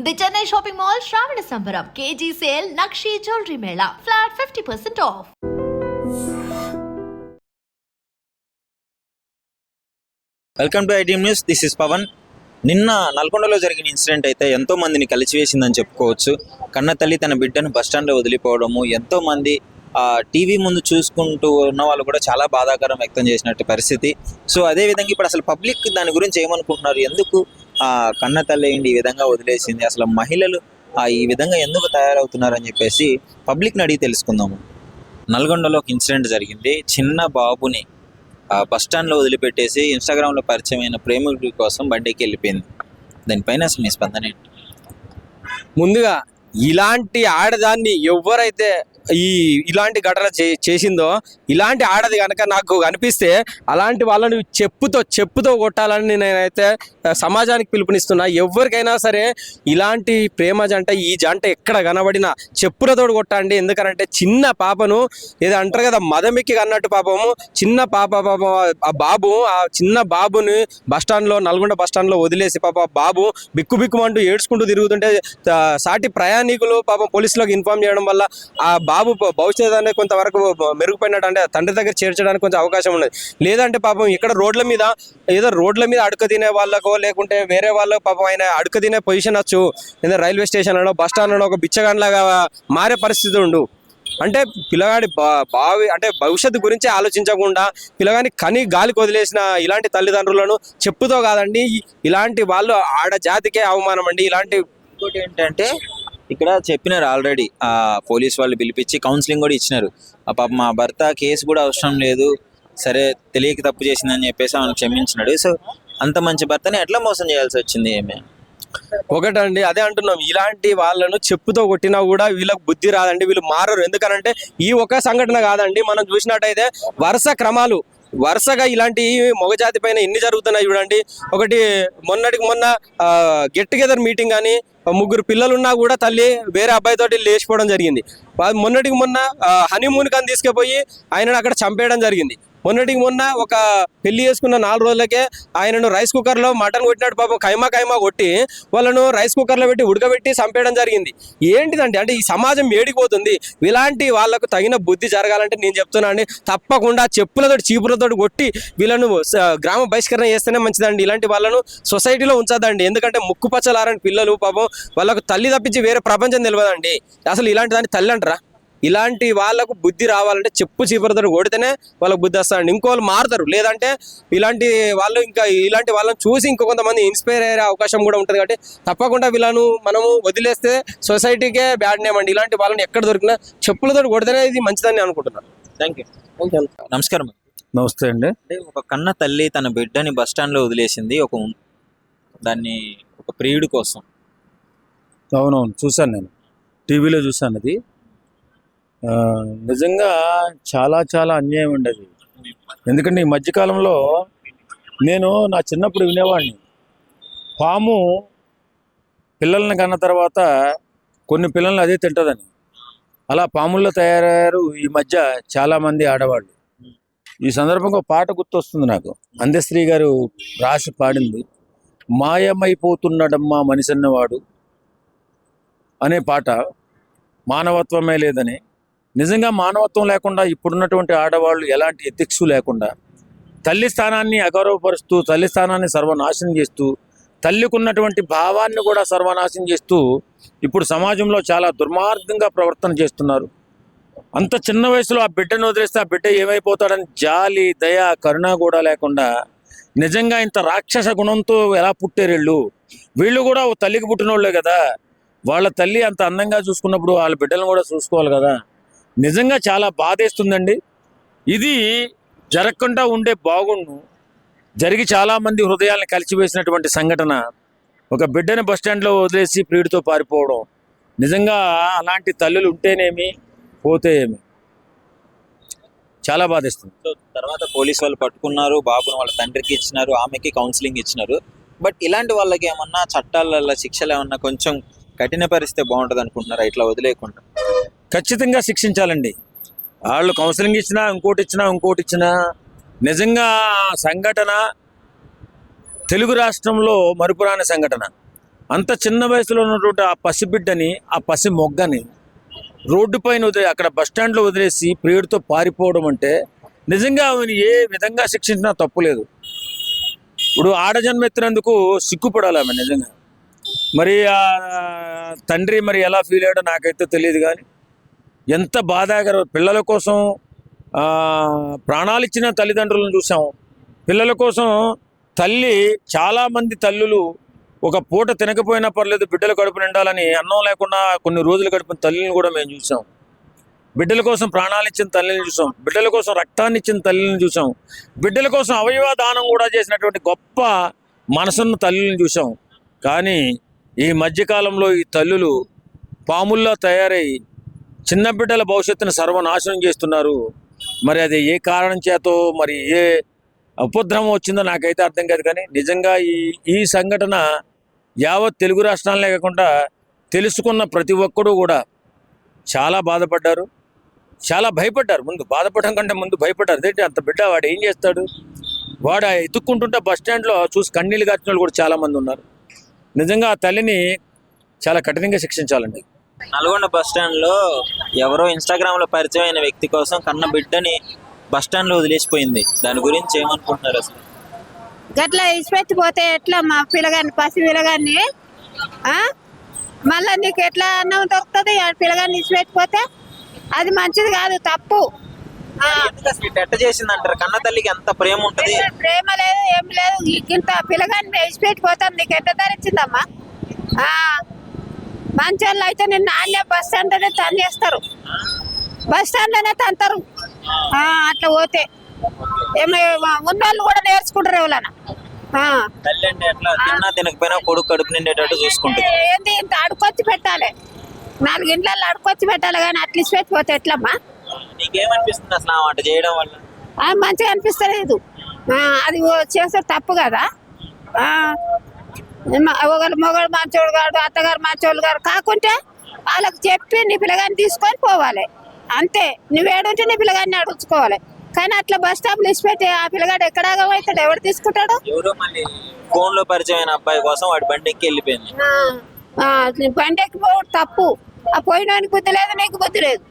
The Chennai shopping mall శ్రావణ సంబరం KG sale నక్షి జ్యువెలరీ మేళా flat 50% off. Welcome to ITM news. This is Pavan. నిన్న నల్గొండలో జరిగిన ఇన్సిడెంట్ అయితే ఎంతో మందిని కలిసివేసిందని చెప్పుకోవచ్చు. కన్న తల్లి తన బిడ్డను బస్టాండ్లో వదిలిపోవడము, ఎంతో మంది టీవీ ముందు చూసుకుంటూ ఉన్న వాళ్ళు కూడా చాలా బాధాకరం వ్యక్తం చేసినట్టు పరిస్థితి. సో అదేవిధంగా ఇప్పుడు అసలు పబ్లిక్ దాని గురించి ఏమనుకుంటున్నారు, ఎందుకు కన్న తల్లి ఏంటి ఈ విధంగా వదిలేసింది, అసలు మహిళలు ఈ విధంగా ఎందుకు తయారవుతున్నారని చెప్పేసి పబ్లిక్ని అడిగి తెలుసుకుందాము. నల్గొండలో ఒక ఇన్సిడెంట్ జరిగింది. చిన్న బాబుని బస్టాండ్లో వదిలిపెట్టేసి ఇన్స్టాగ్రామ్లో పరిచయమైన ప్రేమికుడి కోసం బండికి వెళ్ళిపోయింది. దానిపైన అసలు మీ స్పందన ఏంటి? ముందుగా ఇలాంటి ఆడదాన్ని ఎవరైతే ఇలాంటి ఘటన చేసిందో, ఇలాంటి ఆడది కనుక నాకు అనిపిస్తే అలాంటి వాళ్ళని చెప్పుతో కొట్టాలని నేనైతే సమాజానికి పిలుపునిస్తున్నా. ఎవరికైనా సరే ఇలాంటి ప్రేమ జంట, ఈ జంట ఎక్కడ కనబడినా చెప్పులతోడు కొట్టండి. ఎందుకంటే చిన్న పాపను ఏదో అంటారు కదా, మదమిక్కి అన్నట్టు పాపము చిన్న పాపం ఆ చిన్న బాబుని నల్గొండ బస్టాండ్లో వదిలేసి బాబు బిక్కుమంటూ ఏడ్చుకుంటూ తిరుగుతుంటే సాటి ప్రయాణికులు పాపం పోలీసులకు ఇన్ఫార్మ్ చేయడం వల్ల ఆ బాబు భవిష్యత్ అనేది కొంతవరకు మెరుగుపోయినట్టు, అంటే తండ్రి దగ్గర చేర్చడానికి కొంచెం అవకాశం ఉన్నది. లేదంటే పాపం ఇక్కడ రోడ్ల మీద అడుక తినే వాళ్ళకో లేకుంటే వేరే వాళ్ళకు పాపం ఆయన అడుక తినే పొజిషన్ వచ్చు. ఏదో రైల్వే స్టేషన్ అనో బస్ స్టాండ్ అనో ఒక బిచ్చగాన్లాగా మారే పరిస్థితి ఉండు. అంటే పిల్లగాడి అంటే భవిష్యత్తు గురించి ఆలోచించకుండా పిల్లగాని కని గాలికి వదిలేసిన ఇలాంటి తల్లిదండ్రులను చెప్పుతో కాదండి, ఇలాంటి వాళ్ళు ఆడజాతికే అవమానం అండి. ఇంకోటి ఏంటంటే ఇక్కడ చెప్పినారు ఆల్రెడీ, పోలీస్ వాళ్ళు పిలిపించి కౌన్సిలింగ్ కూడా ఇచ్చినారు. పాప మా భర్త కేసు కూడా అవసరం లేదు, సరే తెలియక తప్పు చేసిందని చెప్పేసి ఆమెను క్షమించినాడు. సో అంత మంచి భర్తని ఎట్లా మోసం చేయాల్సి వచ్చింది? ఏమే ఒకటండి, అదే అంటున్నాం, ఇలాంటి వాళ్ళను చెప్పుతో కొట్టినా కూడా వీళ్ళకి బుద్ధి రాదండి, వీళ్ళు మారరు. ఎందుకనంటే ఈ ఒక సంఘటన కాదండి, మనం చూసినట్టయితే వరుసగా ఇలాంటి మొగజాతి పైన ఎన్ని జరుగుతున్నాయి చూడండి. ఒకటి మొన్నటికి మొన్న గెట్ టుగెదర్ మీటింగ్ అని 3 పిల్లలున్నా కూడా తల్లి వేరే అబ్బాయితోటి లేచిపోవడం జరిగింది. మొన్నటికి మొన్న హనీమూన్ కని తీసుకుపోయి ఆయనను అక్కడ చంపేయడం జరిగింది. మొన్నటికి మొన్న ఒక పెళ్లి చేసుకున్న 4 రోజులకే ఆయనను రైస్ కుక్కర్లో మటన్ కొట్టినట్టు పాపం కైమా కొట్టి వాళ్ళను రైస్ కుక్కర్లో పెట్టి ఉడకబెట్టి చంపేయడం జరిగింది. ఏంటిదంటే అంటే ఈ సమాజం ఏడిపోతుంది. ఇలాంటి వాళ్ళకు తగిన బుద్ధి జరగాలంటే నేను చెప్తున్నా అండి, తప్పకుండా చీపులతో కొట్టి వీళ్ళను గ్రామ బహిష్కరణ చేస్తేనే మంచిదండి. ఇలాంటి వాళ్ళను సొసైటీలో ఉంచదండి. ఎందుకంటే ముక్కుపచ్చలారని పిల్లలు పాపం వాళ్ళకు తల్లి తప్పించి వేరే ప్రపంచం తెలియదండి. అసలు ఇలాంటి దాన్ని తల్లి అంటారా? ఇలాంటి వాళ్ళకు బుద్ధి రావాలంటే చీపురతో కొడితేనే వాళ్ళకు బుద్ధి వస్తారండి. ఇంకోళ్ళు మారుతారు. లేదంటే ఇలాంటి వాళ్ళని చూసి ఇంకొంతమంది ఇన్స్పైర్ అయ్యే అవకాశం కూడా ఉంటుంది. కాబట్టి తప్పకుండా వీళ్ళను మనము వదిలేస్తే సొసైటీకే బ్యాడ్ నేమ్ అండి. ఇలాంటి వాళ్ళని ఎక్కడ దొరికినా చెప్పులతో కొడితేనే ఇది మంచిదని అనుకుంటున్నాను. Thank you. నమస్కారం. నమస్తే అండి. అంటే ఒక కన్న తల్లి తన బిడ్డని బస్ స్టాండ్లో వదిలేసింది ఒక ప్రియుడి కోసం. అవునవును, చూశాను, నేను టీవీలో చూశాను. అది నిజంగా చాలా అన్యాయం అండి అది. ఎందుకంటే ఈ మధ్యకాలంలో నేను నా చిన్నప్పుడు వినేవాడిని, పాము పిల్లల్ని కన్న తర్వాత కొన్ని పిల్లల్ని అదే తింటుందని. అలా పాముల్లో తయారయ్యారు ఈ మధ్య చాలామంది ఆడవాళ్ళు. ఈ సందర్భంగా పాట గుర్తొస్తుంది నాకు. అందశ్రీ గారు రాసి పాడింది, మాయమైపోతున్నాడమ్మా మనిషన్నవాడు అనే పాట. మానవత్వమే లేదని, నిజంగా మానవత్వం లేకుండా ఇప్పుడున్నటువంటి ఆడవాళ్ళు ఎలాంటి ఎథిక్స్ లేకుండా తల్లి స్థానాన్ని అగౌరవపరుస్తూ, తల్లి స్థానాన్ని సర్వనాశనం చేస్తూ, తల్లికి ఉన్నటువంటి భావాన్ని కూడా సర్వనాశనం చేస్తూ ఇప్పుడు సమాజంలో చాలా దుర్మార్గంగా ప్రవర్తన చేస్తున్నారు. అంత చిన్న వయసులో ఆ బిడ్డను వదిలేస్తే ఆ బిడ్డ ఏమైపోతాడని జాలి, దయ, కరుణ కూడా లేకుండా నిజంగా ఇంత రాక్షస గుణంతో ఎలా పుట్టారు వీళ్ళు కూడా తల్లికి పుట్టినోళ్ళే కదా. వాళ్ళ తల్లి అంత అందంగా చూసుకున్నప్పుడు వాళ్ళ బిడ్డలను కూడా చూసుకోవాలి కదా. నిజంగా చాలా బాధేస్తుందండి. ఇది జరగకుండా ఉండే బాగుండు. జరిగి చాలామంది హృదయాలను కలిసివేసినటువంటి సంఘటన. ఒక బిడ్డని బస్టాండ్లో వదిలేసి ప్రియుడితో పారిపోవడం. నిజంగా అలాంటి తల్లులు ఉంటేనేమి, పోతే ఏమి, చాలా బాధేస్తుంది. సో తర్వాత పోలీసు వాళ్ళు పట్టుకున్నారు, బాబును వాళ్ళ తండ్రికి ఇచ్చినారు, ఆమెకి కౌన్సిలింగ్ ఇచ్చినారు. బట్ ఇలాంటి వాళ్ళకి ఏమన్నా చట్టాలలో శిక్షలు ఏమన్నా కొంచెం కఠిన పరిస్థితి బాగుంటుంది అనుకుంటున్నారా ఇట్లా వదిలేయకుండా? ఖచ్చితంగా శిక్షించాలండి. వాళ్ళు కౌన్సిలింగ్ ఇచ్చినా ఇంకోటి ఇచ్చినా నిజంగా సంఘటన తెలుగు రాష్ట్రంలో మరుపురాని సంఘటన. అంత చిన్న వయసులో ఉన్నటువంటి ఆ పసిబిడ్డని, ఆ పసి మొగ్గని రోడ్డు పైన వదిలే, అక్కడ బస్ స్టాండ్లో వదిలేసి ప్రియుడితో పారిపోవడం అంటే నిజంగా ఆమెను ఏ విధంగా శిక్షించినా తప్పులేదు. ఇప్పుడు ఆడజన్మ ఎత్తినందుకు సిగ్గుపడాలి ఆమె నిజంగా. మరి ఆ తండ్రి మరి ఎలా ఫీల్ అయ్యాడో నాకైతే తెలియదు, కానీ ఎంత బాధాకర. పిల్లల కోసం ప్రాణాలు ఇచ్చిన తల్లిదండ్రులను చూసాం. పిల్లల కోసం తల్లి, చాలామంది తల్లులు ఒక పూట తినకపోయినా పర్లేదు బిడ్డల కడుపు నిండాలని అన్నం లేకుండా కొన్ని రోజులు గడిపిన తల్లిని కూడా మేము చూసాం. బిడ్డల కోసం ప్రాణాలు ఇచ్చిన తల్లిని చూసాం, బిడ్డల కోసం రక్తాన్ని ఇచ్చిన తల్లిని చూసాం, బిడ్డల కోసం అవయవ దానం కూడా చేసినటువంటి గొప్ప మనసున్న తల్లిని చూసాం. కానీ ఈ మధ్యకాలంలో ఈ తల్లులు పాముల్లో తయారై చిన్న బిడ్డల భవిష్యత్తును సర్వనాశనం చేస్తున్నారు. మరి అది ఏ కారణం చేతో, మరి ఏ ఉపద్రవం వచ్చిందో నాకైతే అర్థం కాదు. కానీ నిజంగా ఈ సంఘటన యావత్ తెలుగు రాష్ట్రాలనే కాకుండా తెలుసుకున్న ప్రతి ఒక్కరూ కూడా చాలా బాధపడ్డారు, చాలా భయపడ్డారు. ముందు బాధపడడం కంటే ముందు భయపడ్డారు. అదేంటి అంత బిడ్డ, వాడు ఏం చేస్తాడు, వాడు ఎత్తుక్కుంటుంటే బస్ స్టాండ్లో చూసి కన్నీళ్ళు కార్చిన వాళ్ళు కూడా చాలామంది ఉన్నారు. నిజంగా ఆ తల్లిని చాలా కఠినంగా శిక్షించాలండి. నల్గొండ బస్ స్టాండ్లో ఎవరో ఇన్స్టాగ్రామ్లో పరిచయం అయిన వ్యక్తి కోసం కన్న బిడ్డని బస్ స్టాండ్లో వదిలేసిపోయింది. దాని గురించి ఏమనుకుంటున్నారు అసలు? గట్లా ఇచ్చిపెట్టిపోతే ఎట్లా మా పిల్లగాన్ని, పసి పిల్లగాన్ని మళ్ళీ నీకు ఎట్లా అన్నం దొరుకుతుంది? ఆ పిల్లగాన్ని ఇచ్చిపెట్టిపోతే అది మంచిది కాదు, తప్పు. ఎందుకు అసలు ఇట్ట ఎట్ట చేసింది అంటారు? కన్న తల్లికి ఎంత ప్రేమ ఉంటుంది. ప్రేమ లేదు, ఏం లేదు. ఇంత పిల్లగాన్ని ఇచ్చిపెట్టిపోతాం, నీకు ఎట్ట ధరించిందమ్మా? మంచోళ్ళు అయితే నిన్ను ఆన్నే బస్ స్టాండ్లోనే తన్నేస్తారు, బస్ స్టాండ్లోనే తంతారు. అట్లా పోతే ఏమో ఉన్నోళ్ళు కూడా నేర్చుకుంటారు ఎవరన్నా. తల్లి అంటే ఎట్లా, తిన్నా తినకపోయినా కొడుకు కడుపు నిండేటట్టు చూసుకుంటుంది. ఏంది ఇంత అడుకొచ్చి పెట్టాలి, 4 ఇంట్లలో అడుకొచ్చి పెట్టాలి. కానీ అట్లా ఇచ్చిపెట్టిపోతే ఎట్లమ్మా? నీకేమనిపిస్తుంది అసలు ఆ మాట చేయడం వల్ల? మంచిగా అనిపిస్తలేదు. అది చేస్తే తప్పు కదా. ఒకళ్ళు మొగడు మంచోడు కాడు, అత్తగారు మంచోళ్ళు గారు కాకుంటే వాళ్ళకి చెప్పి నీ పిల్లగాన్ని తీసుకొని పోవాలి అంతే. నువ్వేడుంటే నీ పిల్లగాన్ని అడుచుకోవాలి. కానీ అట్లా బస్ స్టాప్ లో ఇచ్చిపెట్టి ఆ పిల్లగాడు ఎక్కడ అవుతాడు, ఎవరు తీసుకుంటాడు? ఎవరో మళ్ళీ ఫోన్ లో పరిచయమైన అబ్బాయి కోసం వాడి బండి ఎక్కి వెళ్ళిపోయింది. బండి ఎక్కిపోవడం తప్పు. ఆ పోయినానికి బుద్ధి లేదు, నీకు బుద్ధి లేదు.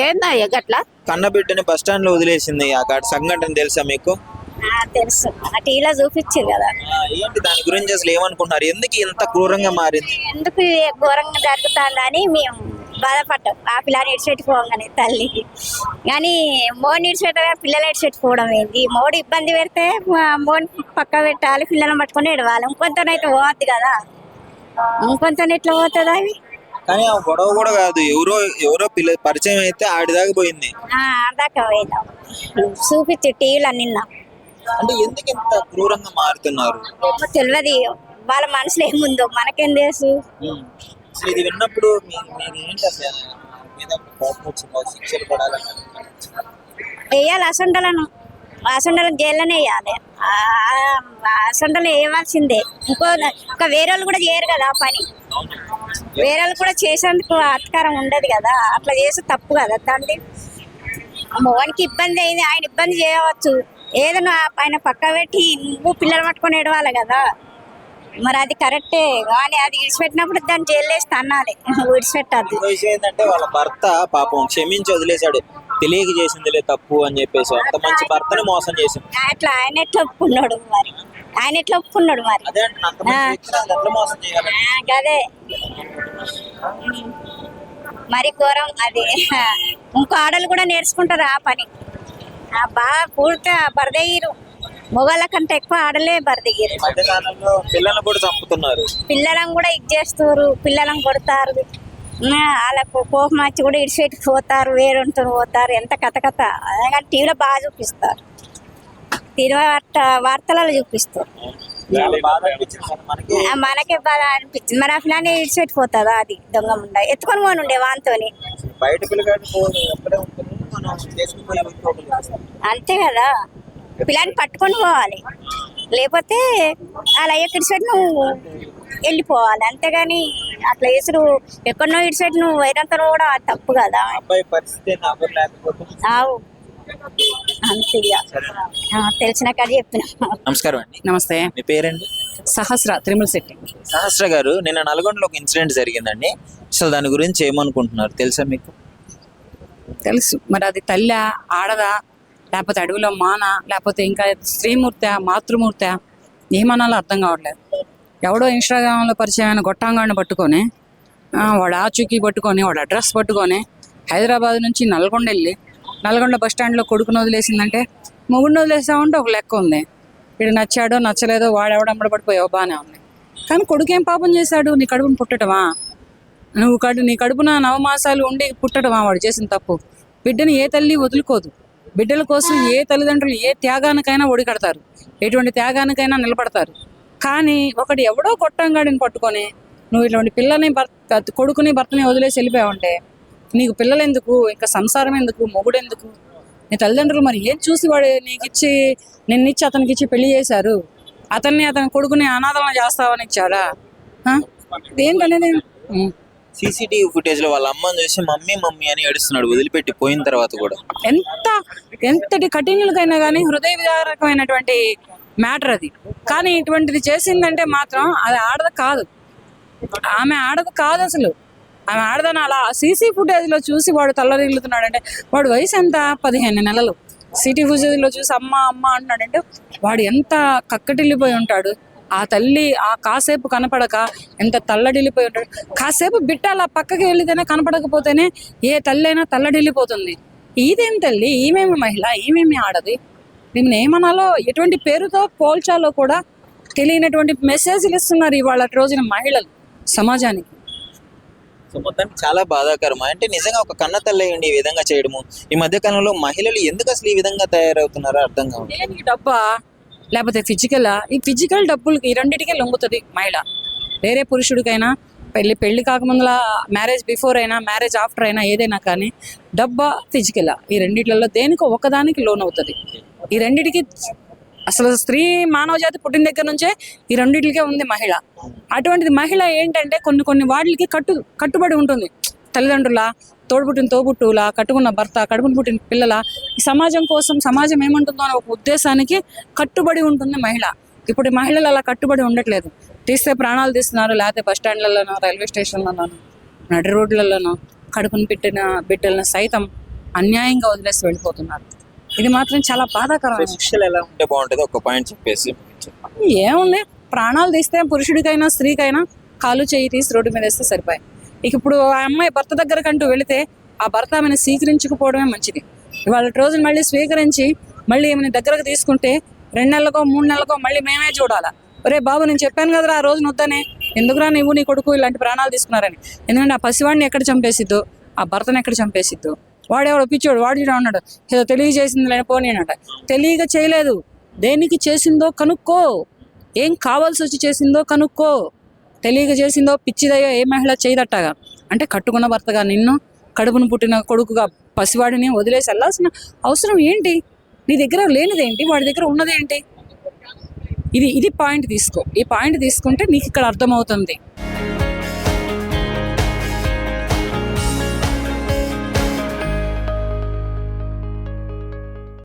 ఏందా గట్లా కన్న బిడ్డని బస్ స్టాండ్ లో వదిలేసింది. ఆ సంఘటన తెలుసా మీకు? తెలుసు, టీవీలో చూపించారు కదా. ఏంటి దాని గురించి అసలు ఏమనుకుంటున్నారు? ఎందుకు ఇంత క్రూరంగా మారింది? ఎందుకు ఘోరంగా జరుగుతుందని మేము బాధపడ్డాం. ఆ పిల్లని ఇడిచిపెట్టుకోగానే తల్లికి. కానీ మోడిని ఇడిచిపెట్టగా పిల్లలు ఇడిచిపెట్టుకోవడం ఏంది? మోడు ఇబ్బంది పెడితే మోడిని పక్క పెట్టాలి, పిల్లలను పట్టుకొని ఎడవాలి. ఇంకొంతనైతే పోవద్దు కదా, ఇంకొంత ఎట్లా పోతుంది అవి? కానీ ఆ గొడవ కూడా కాదు, ఎవరో పిల్ల పరిచయం అయితే ఆడిదాకా పోయింది. ఆడదాకా పోయిందా చూపించు టీవీలో నిన్న. అంటే ఎందుకు ఇంత క్రూరంగా మారుతున్నారు? తెలియదు వాళ్ళ మనసులో ఏముందో, మనకేం తెలుసు. ఇది విన్నప్పుడు మీరు ఏంటి అసలు మీద కోపం వచ్చిందా? శిక్షలు పడాలని వేయాలి, అసండలను జైల్లోనే వేయాలి. అసండలు వేయవలసిందే. ఇంకా వేరే వాళ్ళు కూడా చేయరు కదా ఆ పని. వేరే వాళ్ళు కూడా చేసేందుకు అధికారం ఉండదు కదా, అట్లా చేస్తే తప్పు కదా. తండ్రి మోహన్కి ఇబ్బంది అయింది, ఆయన ఇబ్బంది చేయవచ్చు. ఏదైనా ఆయన పక్క పెట్టి నువ్వు పిల్లలు పట్టుకొని ఏడవాలి కదా, మరి అది కరెక్టే. కానీ అది విడిచిపెట్టినప్పుడు దాన్ని జైలు వేసి తన్నాలి, విడిచిపెట్టద్దు. విషయం ఏంటంటే వాళ్ళ భర్త పాపం క్షమించి వదిలేశాడు, తెలియక చేసిందిలే తప్పు అని చెప్పేసి. అంత మంచి భర్తని మోసం చేసింది. అట్లా ఆయన ఎట్లా ఒప్పుకున్నాడు మరి? ఆయన ఎట్లా ఒప్పుకున్నాడు మరి? అదే అంత మంచి వ్యక్తిని ఎట్లా మోసం చేయాలి? అదే మరి ఘోరం అది. ఇంకో ఆడలు కూడా నేర్చుకుంటారు ఆ పని. బాగా పూర్తి బరదయ్యారు. మొగాళ్ళ కంటే ఎక్కువ ఆడలే బరదయ్యారు. మధ్యకాలంలో పిల్లలను కూడా చంపుతున్నారు, పిల్లలను కూడా ఇది చేస్తారు, పిల్లలను కొడతారు. వాళ్ళకు కోపం వచ్చి కూడా ఇడిచిపెట్టి పోతారు, వేరుంటూ పోతారు. ఎంత కథ కానీ టీవీలో బాగా చూపిస్తారు, వార్తలలో చూపిస్తారు. మనకే బాధ అనిపించింది. మరి ఆ పిల్లని ఇడిచిపెట్టిపోతుందా? అది దొంగ ముండ ఎత్తుకొని పోని ఉండే వానితోని. అంతే కదా, పిల్లని పట్టుకొని పోవాలి, లేకపోతే అలా ఇడిచిపెట్టి నువ్వు వెళ్ళిపోవాలి. అంతేగాని అట్లా వేసుడు ఎక్కడనో ఇడిచిపెట్టి నువ్వు వైరంతో కూడా తప్పు కదా. అబ్బాయి పరిస్థితి ఆవు అంతే ఇక. తెలిసిన కాదు చెప్తున్నా. నమస్కారం అండి. నమస్తే. మీ పేరండి? సహస్ర తిరుమల శెట్టి. సహస్ర గారు, నిన్న నల్గొండలో ఒక ఇన్సిడెంట్ జరిగిందండి. అసలు దాని గురించి ఏమనుకుంటున్నారు, తెలుసా మీకు? తెలుసు. మరి అది తల్లి ఆడదా, లేకపోతే అడవిలో మాన, లేకపోతే ఇంకా స్త్రీమూర్త మాతృమూర్త, ఏమనాలో అర్థం కావట్లేదు. ఎవడో ఇన్స్టాగ్రామ్లో పరిచయమైన గొట్టాంగాన్ని పట్టుకొని వాడు ఆచూకీ పట్టుకొని వాడు అడ్రస్ పట్టుకొని హైదరాబాద్ నుంచి నల్గొండ వెళ్ళి నల్గొండ బస్ స్టాండ్లో కొడుకుని వదిలేసిందంటే, మొగుడిని వదిలేసామంటే ఒక లెక్క ఉంది. వీడు నచ్చాడో నచ్చలేదో వాడెవడమ్మడ పడిపోయావు బాగానే ఉంది. కానీ కొడుకేం పాపం చేశాడు? నీ కడుపును పుట్టటమా? నీ కడుపున నవమాసాలు ఉండి పుట్టటమా వాడు చేసిన తప్పు? బిడ్డని ఏ తల్లి వదులుకోదు. బిడ్డల కోసం ఏ తల్లిదండ్రులు ఏ త్యాగానికైనా ఒడిగడతారు, ఎటువంటి త్యాగానికైనా నిలబడతారు. కానీ ఒకటి ఎవడో కొట్టంగాడిని పట్టుకొని నువ్వు ఇటువంటి పిల్లని కొడుకుని భర్తని వదిలేసి వెళ్ళిపోయావంటే నీకు పిల్లలు ఎందుకు, ఇంకా సంసారం ఎందుకు, మొగుడెందుకు? నీ తల్లిదండ్రులు మరి ఏం చూసి వాడు నిన్నిచ్చి అతనికి ఇచ్చి పెళ్లి చేశారు? అతని కొడుకుని అనాథలను చేస్తావని ఇచ్చాడా? ఏంటనేది సీసీటీవీ ఫుటేజ్ లో వాళ్ళ అమ్మని చూసి మమ్మీ మమ్మీ అని ఏడుస్తున్నాడు, వదిలిపెట్టి పోయిన తర్వాత కూడా. ఎంతటి కఠినలకైనా కానీ హృదయ విదారకమైనటువంటి మ్యాటర్ అది. కానీ ఇటువంటిది చేసిందంటే మాత్రం అది ఆడదు కాదు. ఆమె ఆడదు కాదు అసలు. ఆమె ఆడదని అలా సీసీ ఫుటేజ్లో చూసి వాడు తల్లరిల్లుతున్నాడంటే వాడు వయసు ఎంత? 15 నెలలు. సిటీ ఫుటేజ్లో చూసి అమ్మ అమ్మ అంటున్నాడంటే వాడు ఎంత కక్కటిల్లిపోయి ఉంటాడు. ఆ తల్లి ఆ కాసేపు కనపడక ఎంత తల్లడిల్లిపోయి ఉంటాడు. కాసేపు బిడ్డ అలా పక్కకి వెళ్ళితేనే కనపడకపోతేనే ఏ తల్లి అయినా తల్లడిల్లిపోతుంది. ఇదేం తల్లి, ఈమెమి మహిళ, ఈమెమి ఆడది, దీన్ని ఏమనాలో ఎటువంటి పేరుతో పోల్చాలో కూడా తెలియనటువంటి మెసేజ్లు ఇస్తున్నారు ఇవాళ రోజున మహిళలు సమాజానికి. సో మొత్తానికి చాలా బాధాకరం. అంటే నిజంగా ఒక కన్న తల్లి అయ్యండి ఈ విధంగా చేయడము. ఈ మధ్య కాలంలో మహిళలు ఎందుకు అసలు ఈ విధంగా తయారవుతున్నారో అర్థం కాదు. దేనికి డబ్బా లేకపోతే ఫిజికలా? ఈ ఫిజికల్ డబ్బులకి ఈ రెండింటికే లొంగుతుంది మహిళ. వేరే పురుషుడికైనా పెళ్లి కాకముందులా, మ్యారేజ్ బిఫోర్ అయినా, మ్యారేజ్ ఆఫ్టర్ అయినా, ఏదైనా కానీ డబ్బా ఫిజికలా ఈ రెండిట్లలో దేనికో ఒకదానికి లోన్ అవుతుంది. ఈ రెండిటికి అసలు స్త్రీ మానవ జాతి పుట్టిన దగ్గర నుంచే ఈ రెండిటికే ఉంది మహిళ. అటువంటిది మహిళ ఏంటంటే కొన్ని వాటికి కట్టుబడి ఉంటుంది. తల్లిదండ్రుల, తోడుపుట్టిన తోబుట్టులా, కట్టుకున్న భర్త, కడుపున పుట్టిన పిల్లల, ఈ సమాజం కోసం సమాజం ఏమంటుందో అని ఒక ఉద్దేశానికి కట్టుబడి ఉంటుంది మహిళ. ఇప్పుడు మహిళలు అలా కట్టుబడి ఉండట్లేదు. తీస్తే ప్రాణాలు తీస్తున్నారు, లేకపోతే బస్ స్టాండ్లలోనో, రైల్వే స్టేషన్లలోనో, నడి రోడ్లలోనో కడుపును పెట్టిన బిడ్డలను సైతం అన్యాయంగా వదిలేసి వెళ్ళిపోతున్నారు. ఇది మాత్రం చాలా బాధాకరం. శిక్షలు ఎలా ఉంటే బాగుంటుంది, ఒక పాయింట్ చెప్పేసి. ఏముంది, ప్రాణాలు తీస్తే పురుషుడికైనా స్త్రీకైనా కాలు చేయి తీసి రోడ్డు మీద వేస్తే సరిపోయి. ఇక ఇప్పుడు ఆ అమ్మాయి భర్త దగ్గరకంటూ వెళితే ఆ భర్త ఆమెను స్వీకరించకపోవడమే మంచిది. ఇవాళ రోజున మళ్ళీ స్వీకరించి మళ్ళీ ఏమైనా దగ్గరకు తీసుకుంటే 2 నెలలకో 3 నెలలకో మళ్ళీ మేమే చూడాలా. ఒరే బాబు, నేను చెప్పాను కదరా ఆ రోజు వద్దనే, ఎందుకురా నువ్వు నీ కొడుకు ఇలాంటి ప్రాణాలు తీసుకున్నారని. ఎందుకంటే ఆ పసివాడిని ఎక్కడ చంపేసిద్దో, ఆ భర్తను ఎక్కడ చంపేసిద్దో. వాడెవడో పిచ్చోడు, వాడు ఉన్నాడు, ఏదో తెలియజేసింది లేకపోని అన్నట. తెలియక చేయలేదు, దేనికి చేసిందో కనుక్కో, ఏం కావాల్సి వచ్చి చేసిందో కనుక్కో. తెలియక చేసిందో పిచ్చిదయ్యో ఏ మహిళ చేయదట్టగా. అంటే కట్టుకున్న భర్తగా నిన్ను, కడుపును పుట్టిన కొడుకుగా పసివాడిని వదిలేసి వెళ్ళాల్సిన అవసరం ఏంటి? నీ దగ్గర లేనిదేంటి, వాడి దగ్గర ఉన్నదేంటి? ఇది పాయింట్ తీసుకో. ఈ పాయింట్ తీసుకుంటే నీకు ఇక్కడ అర్థమవుతుంది.